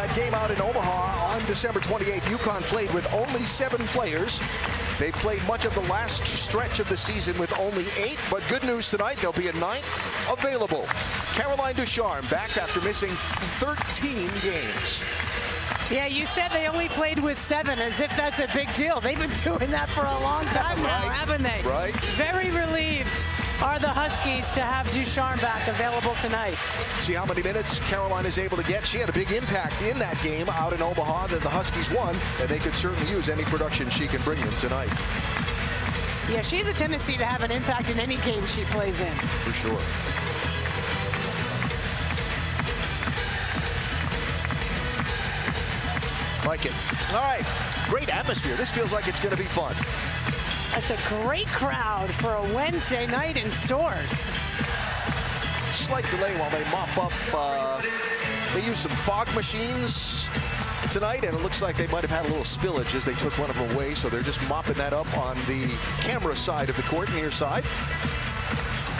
that game out in Omaha on December 28th, UConn played with only 7 players. They played much of the last stretch of the season with only 8, but good news tonight, there'll be a 9th available. Caroline Ducharme back after missing 13 games. Yeah, you said they only played with 7, as if that's a big deal. They've been doing that for a long time now, haven't they? Right. Very relieved are the Huskies to have Ducharme back available tonight. See how many minutes Caroline is able to get. She had a big impact in that game out in Omaha that the Huskies won, and they could certainly use any production she can bring them tonight. Yeah, she has a tendency to have an impact in any game she plays in. For sure. Like it. All right, great atmosphere. This feels like it's going to be fun. That's a great crowd for a Wednesday night in STORRS. Slight delay while they mop up. They used some fog machines tonight, and it looks like they might have had a little spillage as they took one of them away, so they're just mopping that up on the camera side of the court, near side.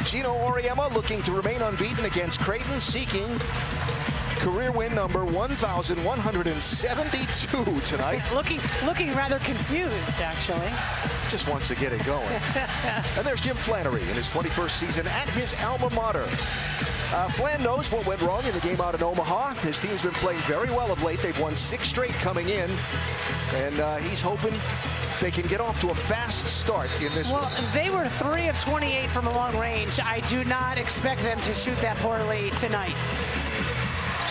Geno Auriemma looking to remain unbeaten against Creighton, seeking career win number 1,172 tonight. Looking rather confused, actually. Just wants to get it going. And there's Jim Flannery in his 21st season at his alma mater. Flan knows what went wrong in the game out in Omaha. His team's been playing very well of late. They've won 6 straight coming in, and he's hoping they can get off to a fast start in this one. Well, they were 3 of 28 from a long range. I do not expect them to shoot that poorly tonight.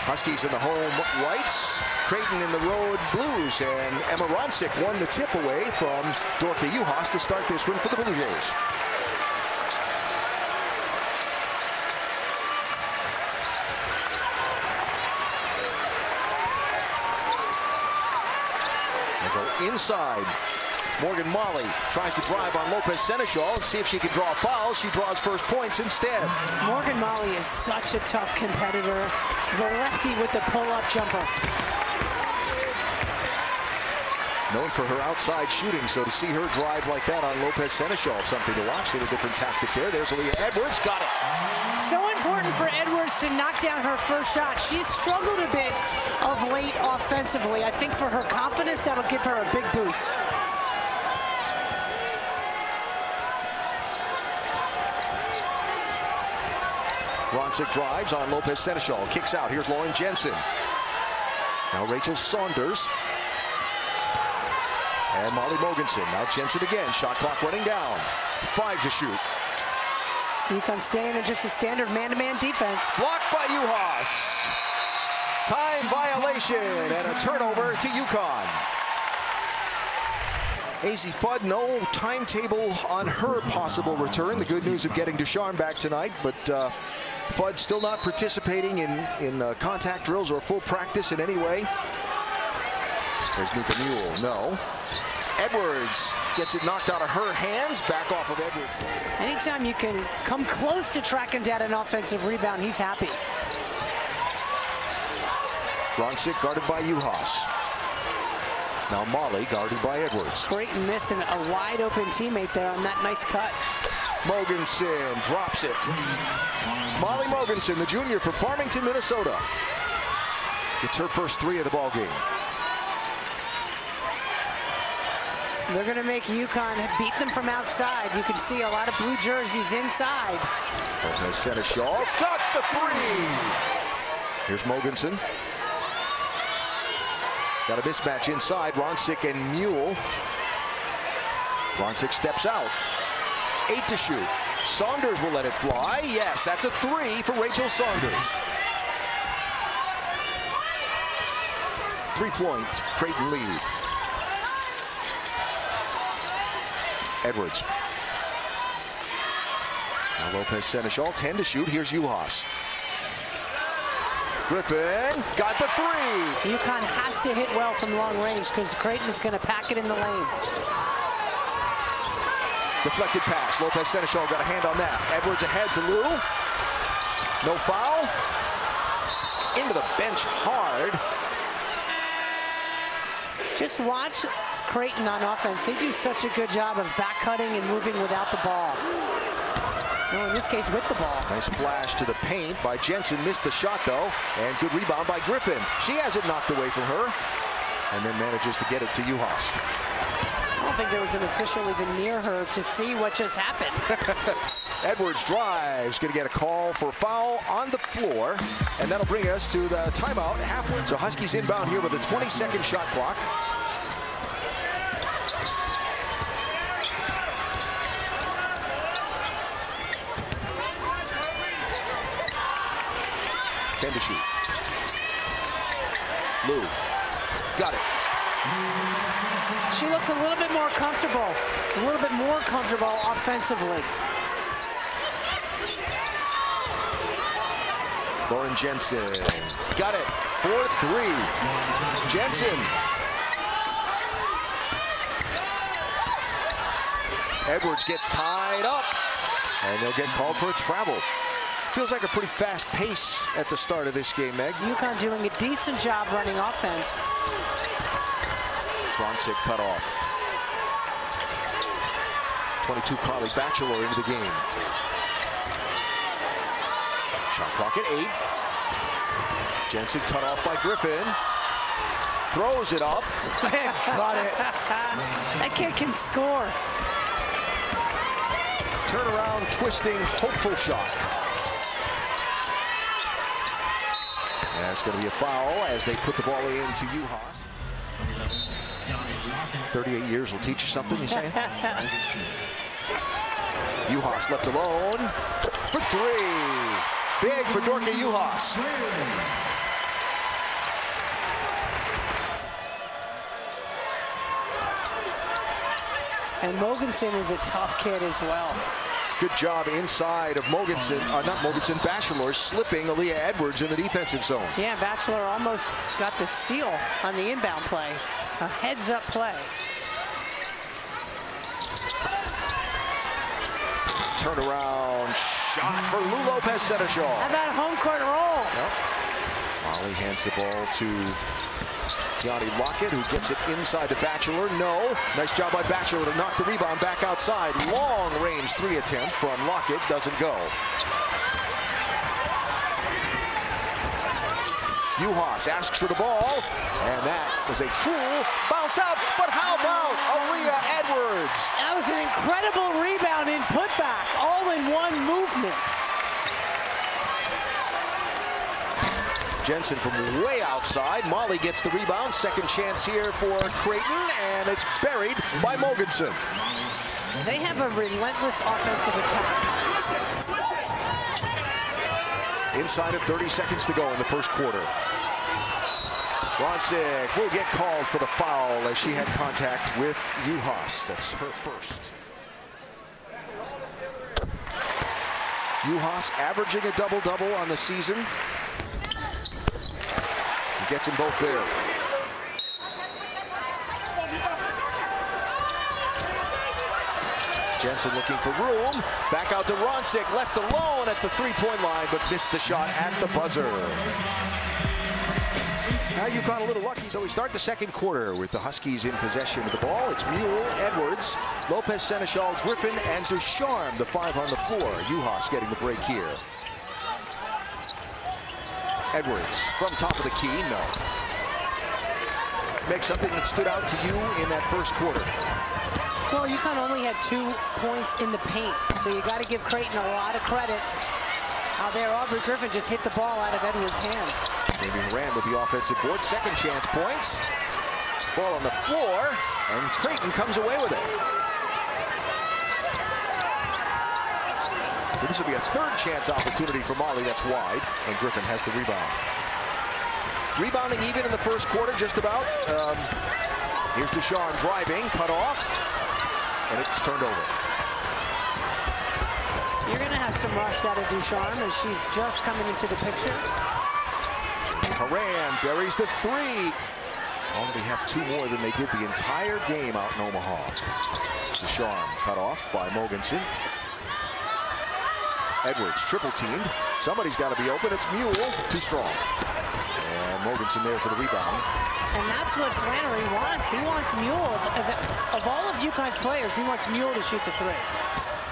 Huskies in the home whites, Creighton in the road blues, and Emma Ronsick won the tip away from Dorka Juhasz to start this one for the Blue Jays. They go inside. Morgan Molly tries to drive on Lopez Senechal and see if she can draw a foul. She draws first points instead. Morgan Molly is such a tough competitor. The lefty with the pull-up jumper. Known for her outside shooting, so to see her drive like that on Lopez Senechal, something to watch. A little different tactic there. There's Aaliyah Edwards, got it. So important for Edwards to knock down her first shot. She's struggled a bit of late offensively. I think for her confidence, that'll give her a big boost. Ronsick drives on Lopez Senechal, kicks out. Here's Lauren Jensen. Now Rachel Saunders. And Molly Mogensen. Now Jensen again. Shot clock running down. 5 to shoot. UConn staying in just a standard man-to-man defense. Blocked by Juhasz. Time violation and a turnover to UConn. AZ Fudd, no timetable on her possible return. The good news of getting Ducharme back tonight, but Fudd still not participating in contact drills or full practice in any way. There's Nika Mule, no. Edwards gets it knocked out of her hands, back off of Edwards. Anytime you can come close to tracking down an offensive rebound, he's happy. Ronsick guarded by Juhasz. Now Molly guarded by Edwards. Creighton missed a wide open teammate there on that nice cut. Mogensen drops it. Molly Mogensen, the junior from Farmington, Minnesota, gets her first 3 of the ball game. They're going to make UConn beat them from outside. You can see a lot of blue jerseys inside. Lopez Senechal got the 3. Here's Mogensen. Got a mismatch inside. Ronsick and Mule. Ronsick steps out. 8 to shoot. Saunders will let it fly. Yes, that's a 3 for Rachel Saunders. 3-point Creighton lead. Edwards. Now Lopez Senechal, 10 to shoot. Here's Juhasz. Griffin got the 3. UConn has to hit well from long range because Creighton is going to pack it in the lane. Deflected pass. Lopez Senechal got a hand on that. Edwards ahead to Lou. No foul. Into the bench hard. Just watch Creighton on offense. They do such a good job of back cutting and moving without the ball. Well, in this case, with the ball. Nice flash to the paint by Jensen. Missed the shot, though. And good rebound by Griffin. She has it knocked away from her. And then manages to get it to Juhasz. I don't think there was an official even near her to see what just happened. Edwards drives. Going to get a call for foul on the floor. And that'll bring us to the timeout halfway. So Huskies inbound here with a 20-second shot clock. To shoot. Lou got it. She looks a little bit more comfortable. Offensively. Lauren Jensen got it. 4-3. Jensen. Edwards gets tied up. And they'll get called for a travel. Feels like a pretty fast pace at the start of this game, Meg. UConn doing a decent job running offense. Bronsick cut off. 22 Carly Batchelor into the game. Shot clock at 8. Jensen cut off by Griffin. Throws it up and got it. That kid can score. Turnaround, twisting, hopeful shot. That's going to be a foul as they put the ball into Juhasz. 38 years will teach you something, you say? Juhasz left alone for 3. Big for Dorka Juhasz. And Mogensen is a tough kid as well. Good job inside of Mogensen, not Mogensen, Batchelor slipping Aaliyah Edwards in the defensive zone. Yeah, Batchelor almost got the steal on the inbound play. A heads-up play. Turnaround shot for Lopez Senechal. How about a home court roll? Yep. Molly hands the ball to Yanni Lockett, who gets it inside to Batchelor. No. Nice job by Batchelor to knock the rebound back outside. Long-range 3 attempt from Lockett. Doesn't go. Juhasz asks for the ball. And that was a cool bounce out. But how about Aaliyah Edwards? That was an incredible rebound and putback. All in one movement. Jensen from way outside. Molly gets the rebound. Second chance here for Creighton, and it's buried by Mogensen. They have a relentless offensive attack. Inside of 30 seconds to go in the first quarter. Bronsick will get called for the foul as she had contact with Juhasz. That's her first. Juhasz averaging a double-double on the season. Gets them both there. Jensen looking for room. Back out to Bronsick, left alone at the three-point line, but missed the shot at the buzzer. Now UConn a little lucky, so we start the second quarter with the Huskies in possession of the ball. It's Mule, Edwards, Lopez Senechal, Griffin, and Ducharme, the 5 on the floor. Juhasz getting the break here. Edwards from top of the key, no. Make something that stood out to you in that first quarter. Well, UConn only had 2 points in the paint, so you got to give Creighton a lot of credit. Out there, Aubrey Griffin just hit the ball out of Edwards' hand. Amy Horan with the offensive board, second chance points. Ball on the floor, and Creighton comes away with it. So this will be a third chance opportunity for Molly. That's wide, and Griffin has the rebound. Rebounding even in the first quarter, just about. Here's Ducharme driving, cut off, and it's turned over. You're going to have some rust out of Ducharme as she's just coming into the picture. Horan buries the 3. Already have 2 more than they did the entire game out in Omaha. Ducharme cut off by Mogensen. Edwards triple teamed. Somebody's got to be open. It's Mule, too strong. And Mogensen there for the rebound. And that's what Flannery wants. He wants Mule. Of all of UConn's players, he wants Mule to shoot the 3.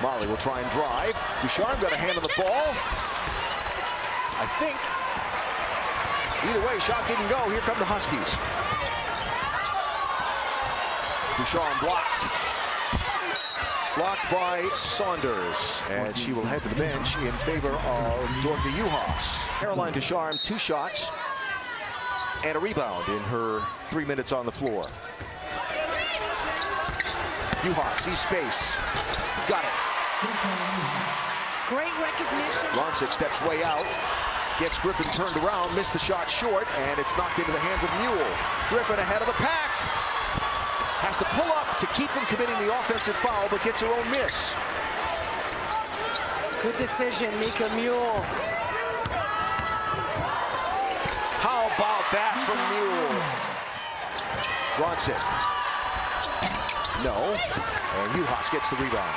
Molly will try and drive. Ducharme got a hand on the ball. I think. Either way, shot didn't go. Here come the Huskies. Ducharme blocked. Blocked by Saunders. And she will head to the bench in favor of Dorka Juhasz. Caroline Ducharme, 2 shots and a rebound in her 3 minutes on the floor. Juhasz sees space. Got it. Great recognition. Roncic steps way out. Gets Griffin turned around, missed the shot short, and it's knocked into the hands of Mule. Griffin ahead of the pack. Has to pull up to keep from committing the offensive foul, but gets her own miss. Good decision, Mika Mule. How about that from Mule? Roncic. No. And Juhasz gets the rebound.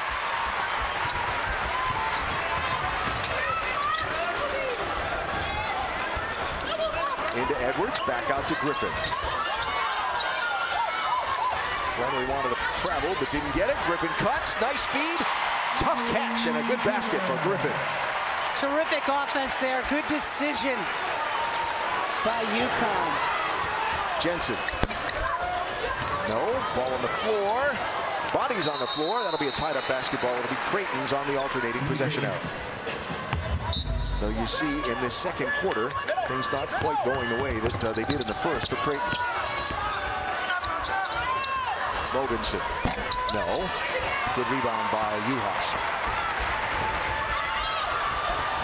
Into Edwards, back out to Griffin. Flannery wanted to travel, but didn't get it. Griffin cuts, nice feed. Tough catch and a good basket for Griffin. Terrific offense there, good decision by UConn. Jensen. No, ball on the floor. Bodies on the floor. That'll be a tied-up basketball. It'll be Creighton's on the alternating possession out. Though you see in this second quarter, things not quite going the way that they did in the first for Creighton. Mogensen. No. Good rebound by Juhasz.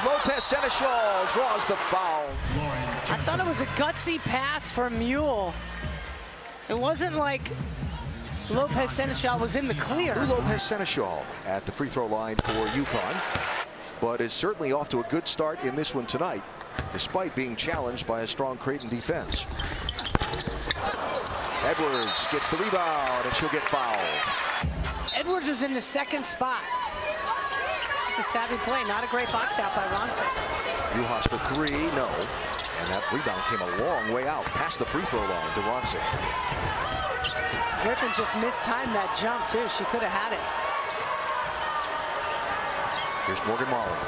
Lopez Senechal draws the foul. I thought it was a gutsy pass from Mule. It wasn't like Lopez Senechal was in the clear. Lopez Senechal at the free throw line for UConn, but is certainly off to a good start in this one tonight, despite being challenged by a strong Creighton defense. Edwards gets the rebound, and she'll get fouled. Edwards was in the second spot. It's a savvy play, not a great box out by Roncic. Juhasz for 3, no. And that rebound came a long way out, past the free throw line to Roncic. Griffin just mistimed that jump, too. She could have had it. Here's Morgan Molly,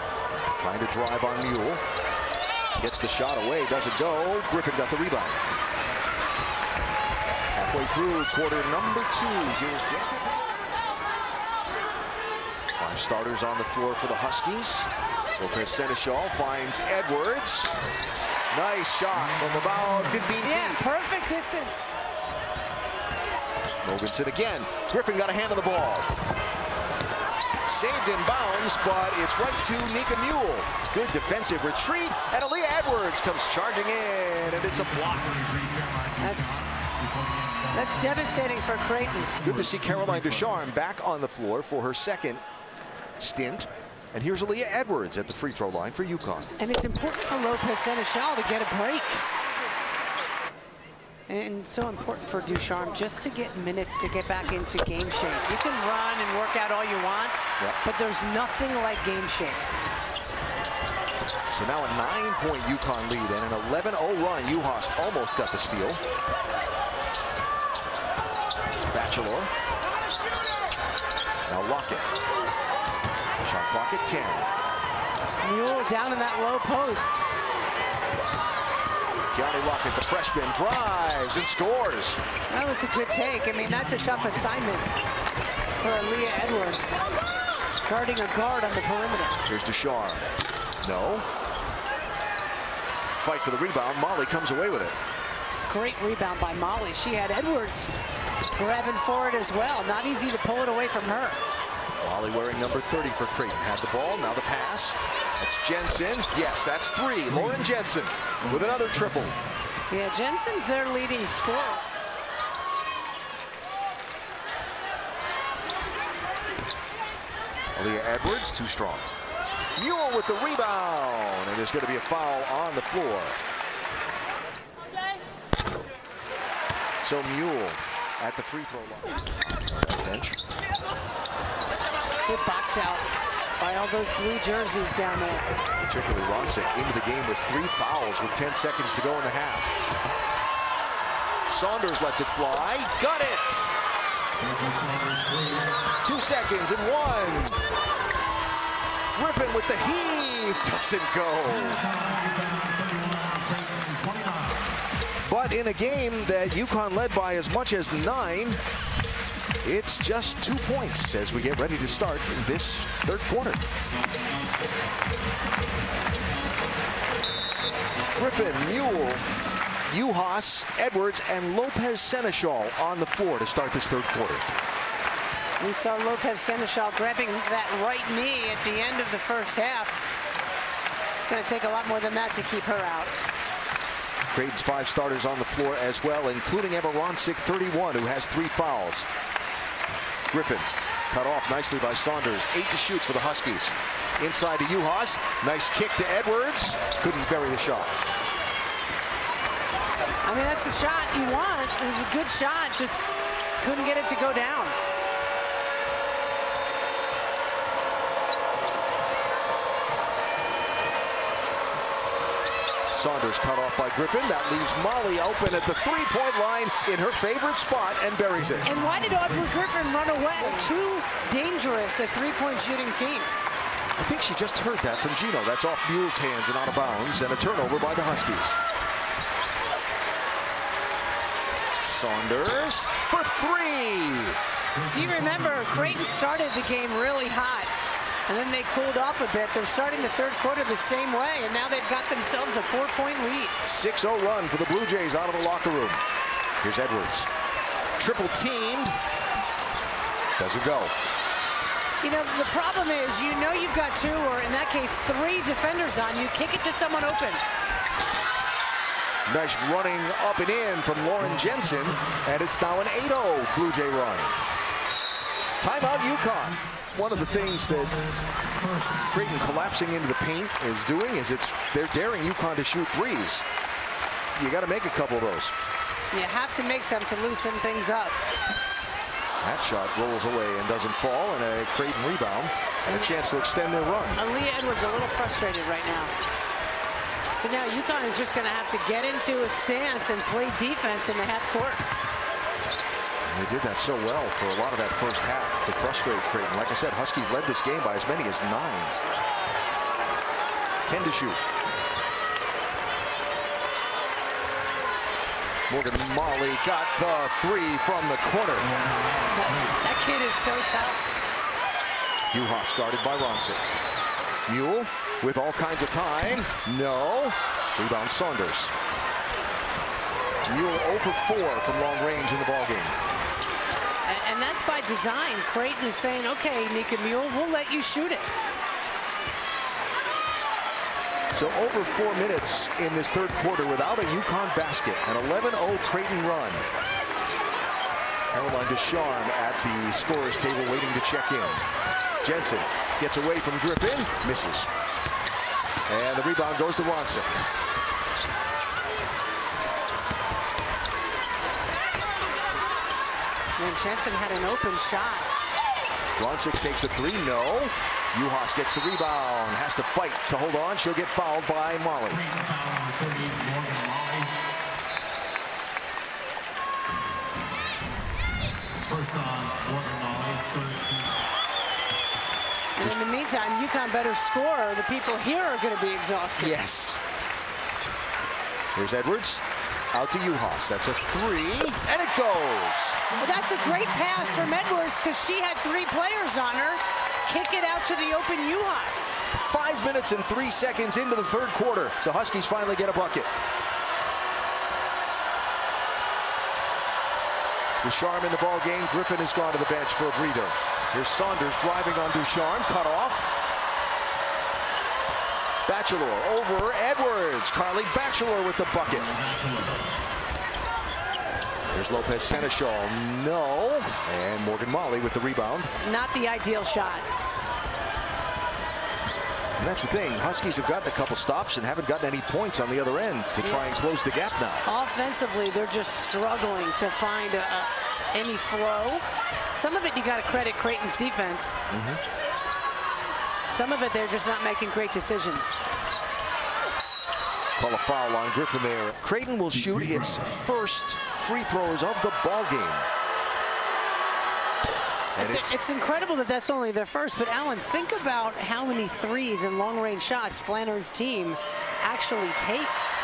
trying to drive on Mule. Gets the shot away, doesn't go. Griffin got the rebound. Halfway through quarter number 2. Here's Geno. 5 starters on the floor for the Huskies. Lopez Senechal finds Edwards. Nice shot from about 15 feet. Yeah, perfect distance. Mogensen again. Griffin got a hand on the ball. Saved in bounds, but it's right to Nika Mule. Good defensive retreat, and Aaliyah Edwards comes charging in, and it's a block. That's devastating for Creighton. Good to see Caroline Ducharme back on the floor for her second stint. And here's Aaliyah Edwards at the free throw line for UConn. And it's important for Lopez Senechal to get a break. And so important for Ducharme just to get minutes to get back into game shape. You can run and work out all you want, but there's nothing like game shape. So now a 9-point UConn lead and an 11-0 run. Juhasz almost got the steal. Bachelor. Now Lockett. Shot clock at 10. Mule down in that low post. Johnny Lockett, the freshman, drives and scores. That was a good take. I mean, that's a tough assignment for Aaliyah Edwards, guarding a guard on the perimeter. Here's Ducharme. No. Fight for the rebound. Molly comes away with it. Great rebound by Molly. She had Edwards grabbing for it as well. Not easy to pull it away from her. Molly wearing number 30 for Creighton. Had the ball, now the pass. That's Jensen. Yes, that's 3. Lauren Jensen with another triple. Yeah, Jensen's their leading scorer. Aaliyah Edwards, too strong. Mule with the rebound, and there's going to be a foul on the floor. So Mule at the free throw line. Bench. Good box out by all those blue jerseys down there. Particularly Roncic into the game with 3 fouls with 10 seconds to go in the half. Saunders lets it fly. Got it! 2 seconds and 1. Griffin with the heave, doesn't go. But in a game that UConn led by as much as 9, it's just 2 points as we get ready to start this third quarter. Griffin, Mule, Juhasz, Edwards, and Lopez Senechal on the floor to start this third quarter. We saw Lopez Senechal grabbing that right knee at the end of the first half. It's going to take a lot more than that to keep her out. Creighton's 5 starters on the floor as well, including Emma Ronsick, 31, who has 3 fouls. Griffin cut off nicely by Saunders. 8 to shoot for the Huskies. Inside to Juhasz. Nice kick to Edwards. Couldn't bury the shot. I mean, that's the shot you want. It was a good shot, just couldn't get it to go down. Saunders cut off by Griffin. That leaves Molly open at the 3-point line in her favorite spot and buries it. And why did Aubrey Griffin run away? Too dangerous a 3-point shooting team. I think she just heard that from Geno. That's off Mule's hands and out of bounds, and a turnover by the Huskies. Saunders for 3. If you remember, Creighton started the game really hot, and then they cooled off a bit. They're starting the third quarter the same way, and now they've got themselves a 4-point lead. 6-0 run for the Blue Jays out of the locker room. Here's Edwards. Triple teamed. Doesn't go. You know, the problem is, you know you've got 2, or in that case, 3 defenders on you. Kick it to someone open. Nice running up and in from Lauren Jensen, and it's now an 8-0 Blue Jay run. Timeout UConn. One of the things that Creighton collapsing into the paint is doing is they're daring UConn to shoot 3s. You got to make a couple of those. You have to make some to loosen things up. That shot rolls away and doesn't fall, and a Creighton rebound and a chance to extend their run. Aaliyah Edwards a little frustrated right now. So now UConn is just going to have to get into a stance and play defense in the half court. They did that so well for a lot of that first half to frustrate Creighton. Like I said, Huskies led this game by as many as 9. 10 to shoot. Morgan Molly got the 3 from the corner. That kid is so tough. Juhasz guarded by Ronsick. Mule with all kinds of time. No. Rebound Saunders. Mule 0 for 4 from long range in the ballgame. And that's by design. Creighton is saying, okay, Nika Mule, we'll let you shoot it. So over 4 minutes in this third quarter without a UConn basket. An 11-0 Creighton run. Caroline Ducharme at the scorer's table waiting to check in. Jensen gets away from Griffin, misses. And the rebound goes to Ronsick. And Jensen had an open shot. Ronsick takes the 3, no. Juhasz gets the rebound, has to fight to hold on. She'll get fouled by Molly. And in the meantime, UConn better score. The people here are going to be exhausted. Yes. Here's Edwards. Out to Juhasz. That's a 3, and it goes. Well, that's a great pass from Edwards because she had 3 players on her. Kick it out to the open Juhasz. 5 minutes and 3 seconds into the third quarter. The Huskies finally get a bucket. Ducharme in the ball game. Griffin has gone to the bench for a breather. Here's Saunders driving on Ducharme. Cut off. Batchelor over Edwards. Carly Batchelor with the bucket. Here's Lopez Senechal. No. And Morgan Molly with the rebound. Not the ideal shot. And that's the thing. Huskies have gotten a couple stops and haven't gotten any points on the other end to try and close the gap now. Offensively, they're just struggling to find any flow. Some of it you got to credit Creighton's defense. Some of it they're just not making great decisions. Call a foul on Griffin there. Creighton will shoot its first free throws of the ball game. It's incredible that that's only their first, but Alan, think about how many threes and long-range shots Flannery's team actually takes.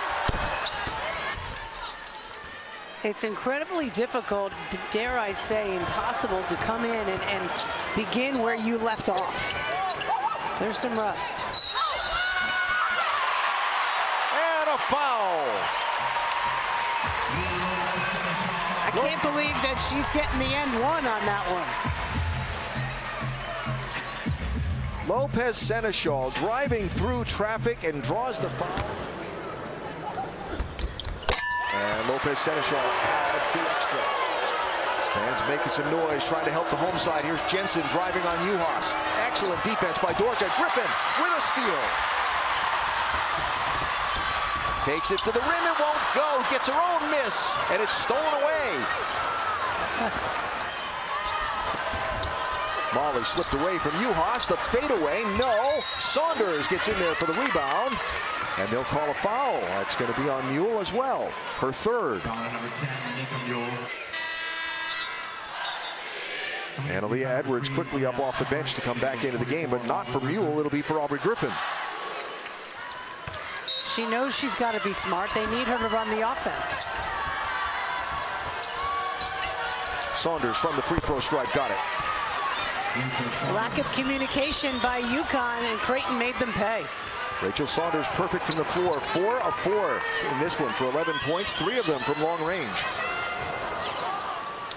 It's incredibly difficult, dare I say, impossible to come in and begin where you left off. There's some rust. And a foul. I can't believe that she's getting the end one on that one. Lopez Senechal driving through traffic and draws the foul. And Lopez Senechal adds the extra. Fans making some noise, trying to help the home side. Here's Jensen driving on Juhasz. Excellent defense by Dorka. Griffin with a steal. Takes it to the rim, it won't go. Gets her own miss, and it's stolen away. Molly slipped away from Juhasz. The fadeaway, no. Saunders gets in there for the rebound. And they'll call a foul. That's going to be on Mule as well. Her third. And Aaliyah Edwards quickly up off the bench to come back into the game, but not for Mule. It'll be for Aubrey Griffin. She knows she's got to be smart. They need her to run the offense. Saunders from the free throw stripe, got it. Lack of communication by UConn, and Creighton made them pay. Rachel Saunders perfect from the floor, 4 of 4 in this one for 11 points, 3 of them from long range.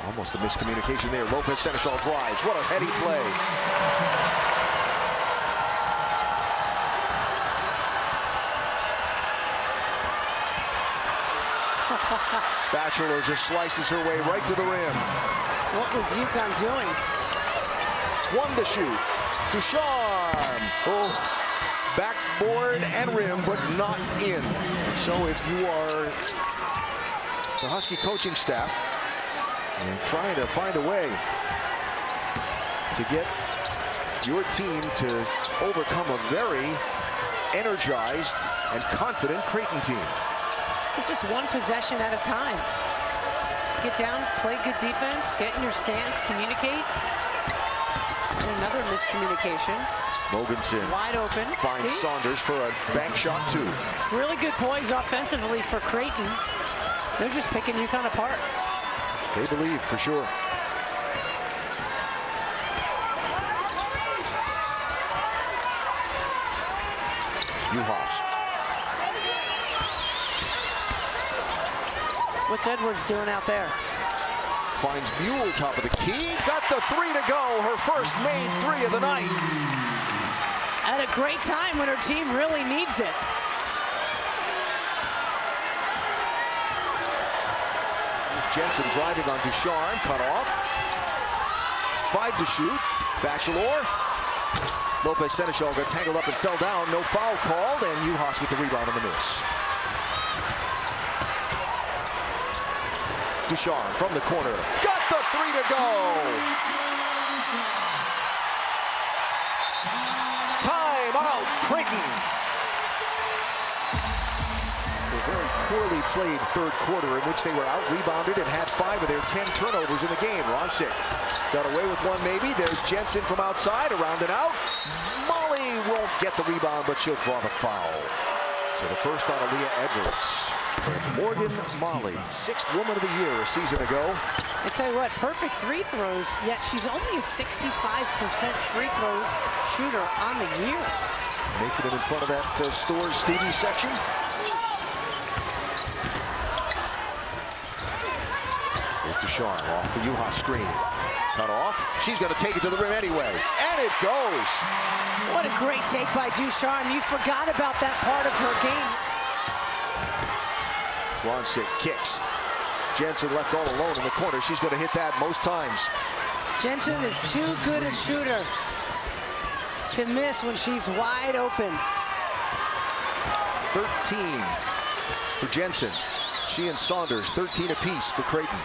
Almost a miscommunication there. Lopez Senechal drives. What a heady play. Batchelor just slices her way right to the rim. What was UConn doing? 1 to shoot. Ducharme. Oh. Backboard and rim, but not in. And so if you are the Husky coaching staff and trying to find a way to get your team to overcome a very energized and confident Creighton team. It's just one possession at a time. Just get down, play good defense, get in your stance, communicate. And another miscommunication. Mogensen wide open. Finds Saunders for a bank shot, too. Really good poise offensively for Creighton. They're just picking UConn apart. They believe, for sure. Juhasz. What's Edwards doing out there? Finds Mule top of the key. Got the 3 to go. Her first made 3 of the night. At a great time when her team really needs it. Jensen driving on Ducharme, cut off. 5 to shoot. Batchelor. Lopez Senechal got tangled up and fell down. No foul called, and Juhasz with the rebound on the miss. Ducharme from the corner. Got the 3 to go. Time out, Creighton. A very poorly played third quarter in which they were out-rebounded and had 5 of their 10 turnovers in the game. Ronsick got away with one maybe. There's Jensen from outside, around and out. Molly won't get the rebound, but she'll draw the foul. So the first on Aaliyah Edwards. And Morgan Molly, 6th woman of the year a season ago. I tell you what, perfect free throws, yet she's only a 65% free throw shooter on the year. Making it in front of that STORRS student section. There's Ducharme off the Juhasz screen. Cut off. She's going to take it to the rim anyway. And it goes. What a great take by Ducharme. You forgot about that part of her game. Ronsick kicks. Jensen left all alone in the corner. She's going to hit that most times. Jensen is too good a shooter to miss when she's wide open. 13 for Jensen. She and Saunders, 13 apiece for Creighton.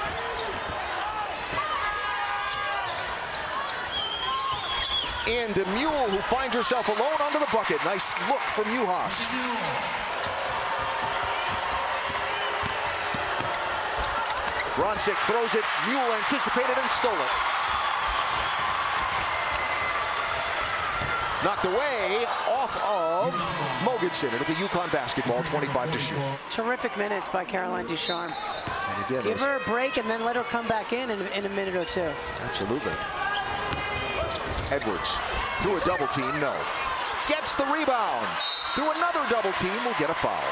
And Mule, who finds herself alone under the bucket. Nice look from Juhasz. Ronsick throws it. Mule anticipated and stole it. Knocked away off of Mogensen. It'll be UConn basketball, 25 to shoot. Terrific minutes by Caroline Ducharme. And again, give her a break and then let her come back in a minute or two. Absolutely. Edwards through a double team, no. Gets the rebound. Through another double team, will get a foul.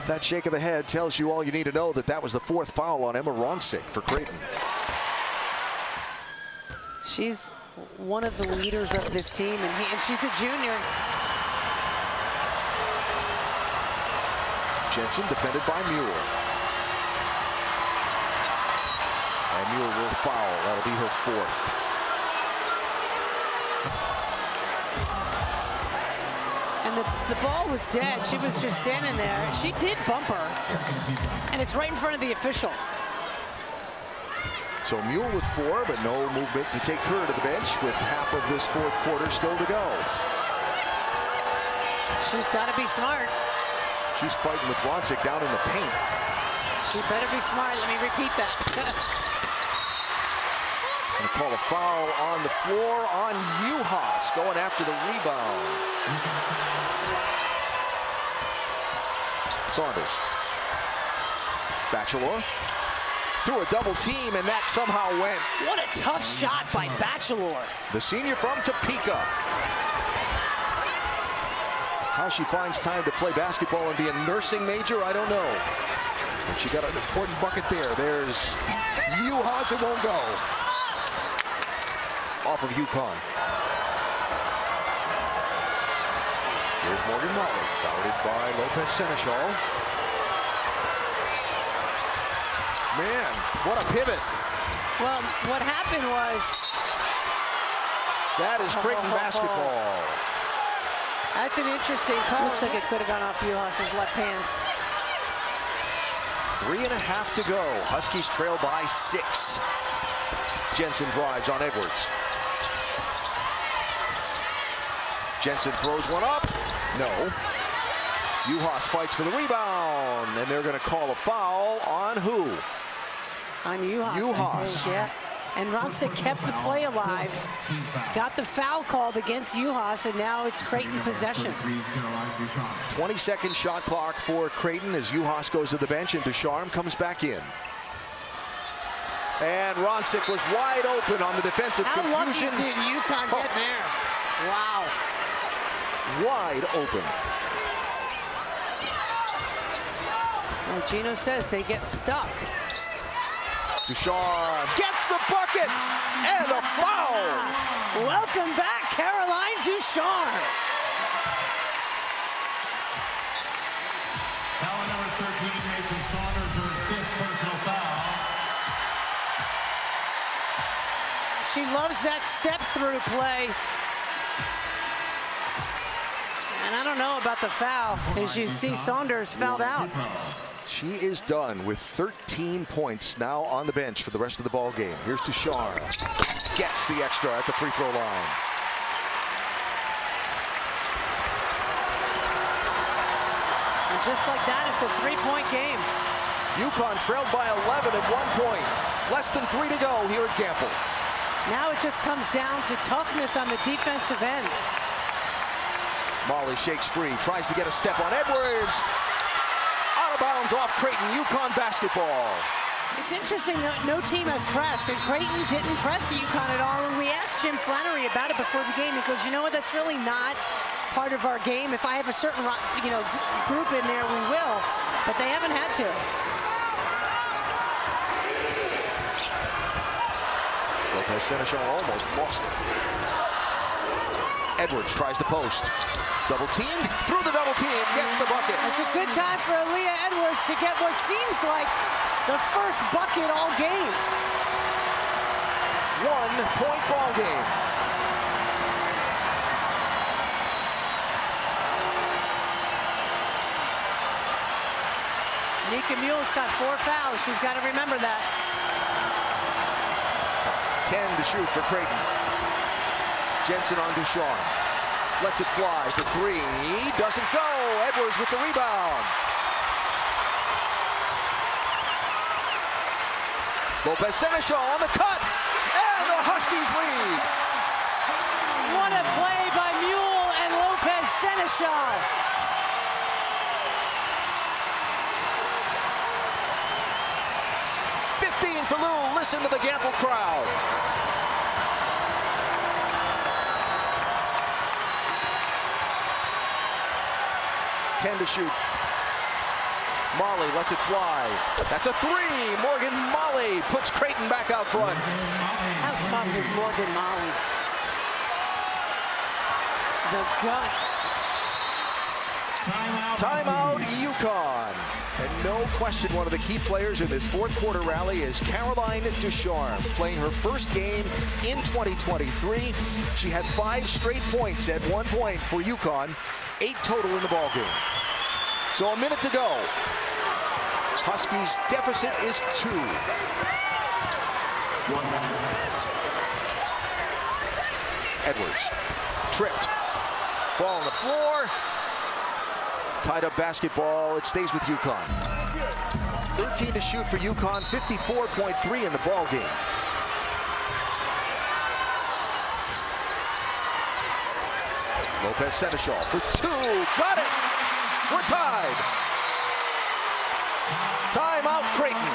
That shake of the head tells you all you need to know, that that was the 4th foul on Emma Ronsick for Creighton. She's one of the leaders of this team, and she's a junior. Jensen defended by Muir. And Muir will foul. That'll be her 4th. And the ball was dead. She was just standing there. She did bump her. And it's right in front of the official. So Muir with 4, but no movement to take her to the bench with half of this 4th quarter still to go. She's got to be smart. She's fighting with Ronsick down in the paint. She better be smart. Let me repeat that. Gonna call a foul on the floor on Juhasz, going after the rebound. Saunders. Batchelor through a double team, and that somehow went. What a tough shot by Batchelor. The senior from Topeka. How she finds time to play basketball and be a nursing major, I don't know. But she got an important bucket there. There's Juhasz, it won't go. Off of UConn. Here's Morgan Molly, guarded by Lopez Senechal. Man, what a pivot. Well, what happened was... That is Creighton basketball. That's an interesting call. Looks like it could have gone off Juhasz's left hand. 3.5 to go. Huskies trail by 6. Jensen drives on Edwards. Jensen throws one up. No. Juhasz fights for the rebound, and they're going to call a foul on who? On Juhasz. Juhasz. Yeah. And Ronsick kept the play alive. Got the foul called against Juhasz, and now it's Creighton possession. 20-second shot clock for Creighton as Juhasz goes to the bench and Ducharme comes back in. And Ronsick was wide open on the defensive confusion. How lucky did UConn get there? Wow. Wide open. Like Geno says, they get stuck. Ducharme gets the bucket and a foul. Welcome back, Caroline Ducharme. Foul number 13, Rachel Saunders, her 5th personal foul. She loves that step-through play. And I don't know about the foul. As you see, Saunders fouled out. She is done with 13 points now on the bench for the rest of the ball game. Here's Ducharme. Gets the extra at the free throw line. And just like that, it's a 3-point game. UConn trailed by 11 at 1 point. Less than 3 to go here at Gamble. Now it just comes down to toughness on the defensive end. Molly shakes free, tries to get a step on Edwards. Out of bounds off Creighton, UConn basketball. It's interesting that no team has pressed, and Creighton didn't press UConn at all. When we asked Jim Flannery about it before the game, he goes, you know what, that's really not part of our game. If I have a certain, group in there, we will. But they haven't had to. Lopez Senechal almost lost it. Edwards tries to post. Double team, through the double team, gets the bucket. It's a good time for Aaliyah Edwards to get what seems like the first bucket all game. 1-point ball game. Nika Mule's got 4 fouls. She's got to remember that. 10 to shoot for Creighton. Jensen on Ducharme. Lets it fly for 3. Doesn't go. Edwards with the rebound. Lopez Senechal on the cut, and the Huskies lead. What a play by Mule and Lopez Senechal. For Lou, listen to the Gamble crowd. Ten to shoot. Molly lets it fly. That's a three. Morgan Molly puts Creighton back out front. How tough is Morgan Molly? The guts. Timeout, UConn. And no question, one of the key players in this fourth quarter rally is Caroline Ducharme, playing her first game in 2023. She had 5 straight points at one point for UConn, 8 total in the ballgame. So a minute to go. Huskies' deficit is 2. Edwards, tripped. Ball on the floor. Tied up basketball, it stays with UConn. 13 to shoot for UConn, 54.3 in the ball game. Lopez Senechal for 2, got it! We're tied. Timeout, Creighton.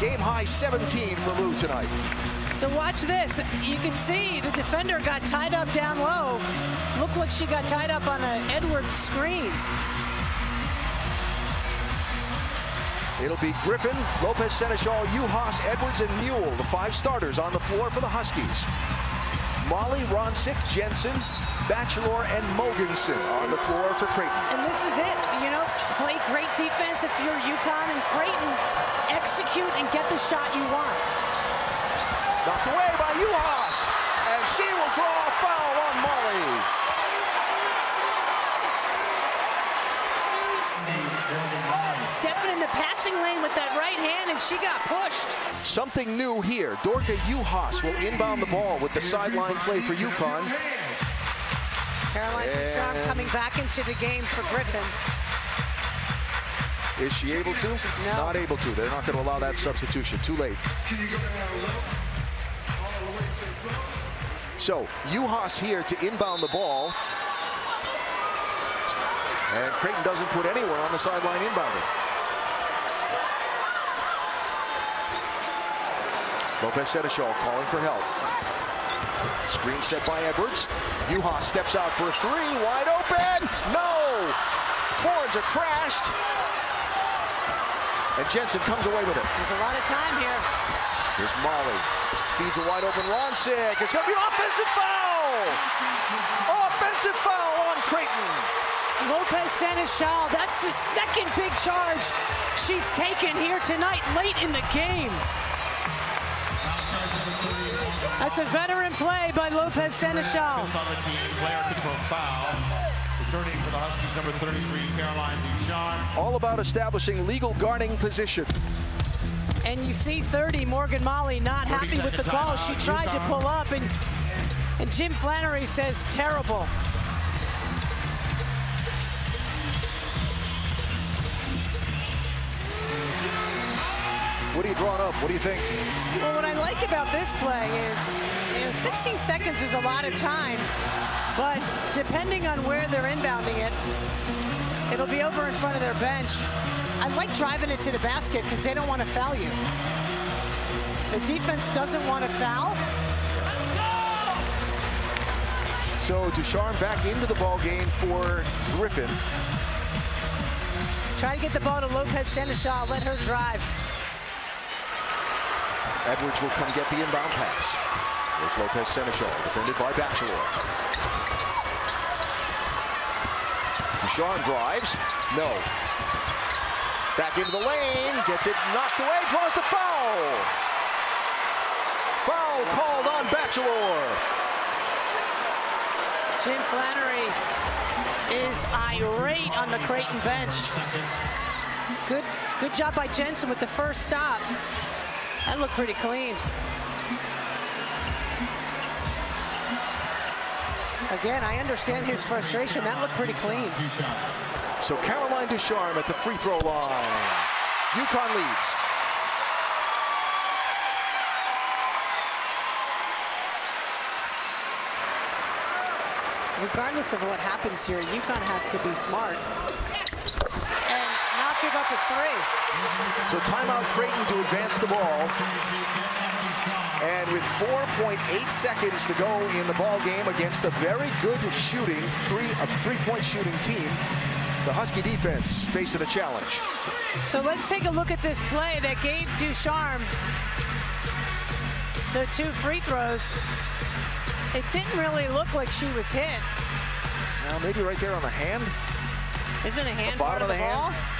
Game high 17 for Lou tonight. So watch this. You can see the defender got tied up down low. Looked like she got tied up on an Edwards screen. It'll be Griffin, Lopez Senechal, Juhasz, Edwards, and Mule, the 5 starters on the floor for the Huskies. Molly, Ronsick, Jensen, Batchelor, and Mogensen on the floor for Creighton. And this is it, you know, play great defense if you're UConn, and Creighton execute and get the shot you want. Knocked away by Juhasz, and she will draw a foul on Molly. Stepping in the passing lane with that right hand, and she got pushed. Something new here. Dorka Juhasz will inbound the ball with the sideline play for UConn. Caroline Ducharme coming back into the game for Griffin. Is she able to? No. Not able to. They're not going to allow that substitution. Too late. So, Juhasz here to inbound the ball. And Creighton doesn't put anywhere on the sideline inbounding. Lopez Senechal calling for help. Screen set by Edwards. Juhasz steps out for a 3. Wide open. No! Boards are crashed. And Jensen comes away with it. There's a lot of time here. Here's Molly. Feeds a wide open Ronsick. It's going to be an offensive foul! Offensive foul on Creighton. Lopez Senechal, that's the second big charge she's taken here tonight, late in the game. That's a veteran play by Lopez Senechal. Fifth on the team, player control foul. Returning for the Huskies, number 33, Caroline Ducharme. All about establishing legal guarding position. And you see 30, Morgan Molly not happy with the call. She tried to pull up, and Jim Flannery says terrible. What are you drawing up? What do you think? Well, what I like about this play is, 16 seconds is a lot of time, but depending on where they're inbounding it, it'll be over in front of their bench. I like driving it to the basket because they don't want to foul you. The defense doesn't want to foul. So Ducharme back into the ball game for Griffin. Try to get the ball to Lopez Senechal, let her drive. Edwards will come get the inbound pass. There's Lopez Senechal, defended by Batchelor. Ducharme drives. No. Back into the lane. Gets it knocked away. Draws the foul. Foul called on Batchelor. Jim Flannery is irate on the Creighton bench. Good job by Jensen with the first stop. That looked pretty clean. Again, I understand his frustration. That looked pretty clean. So Caroline Ducharme at the free throw line. UConn leads. Regardless of what happens here, UConn has to be smart and not give up a three. So timeout Creighton to advance the ball. And with 4.8 seconds to go in the ball game against a very good shooting, three-point shooting team, the Husky defense facing a challenge. So let's take a look at this play that gave Ducharme the 2 free throws. It didn't really look like she was hit. Now maybe right there on the hand. Isn't a hand the part bottom of the ball? hand.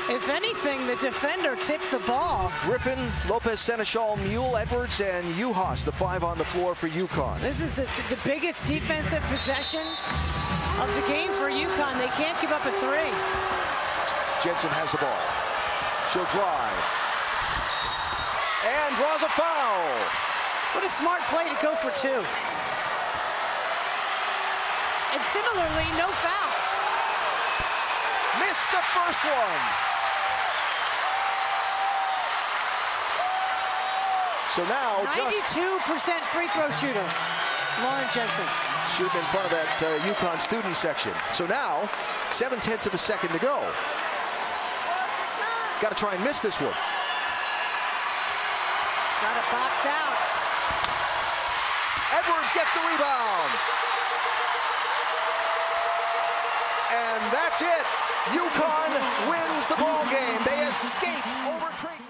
If anything, the defender tipped the ball. Griffin, Lopez Senechal, Aaliyah Edwards, and Juhasz, the 5 on the floor for UConn. This is the biggest defensive possession of the game for UConn. They can't give up a 3. Jensen has the ball. She'll drive. And draws a foul. What a smart play to go for 2. And similarly, no foul. Missed the first one. So now 92% free throw shooter, Lauren Jensen. Should have been in front of that UConn student section. So now, 7/10 of a second to go. Got to try and miss this one. Got to box out. Edwards gets the rebound. And that's it. UConn wins the ball game. They escape over Creighton.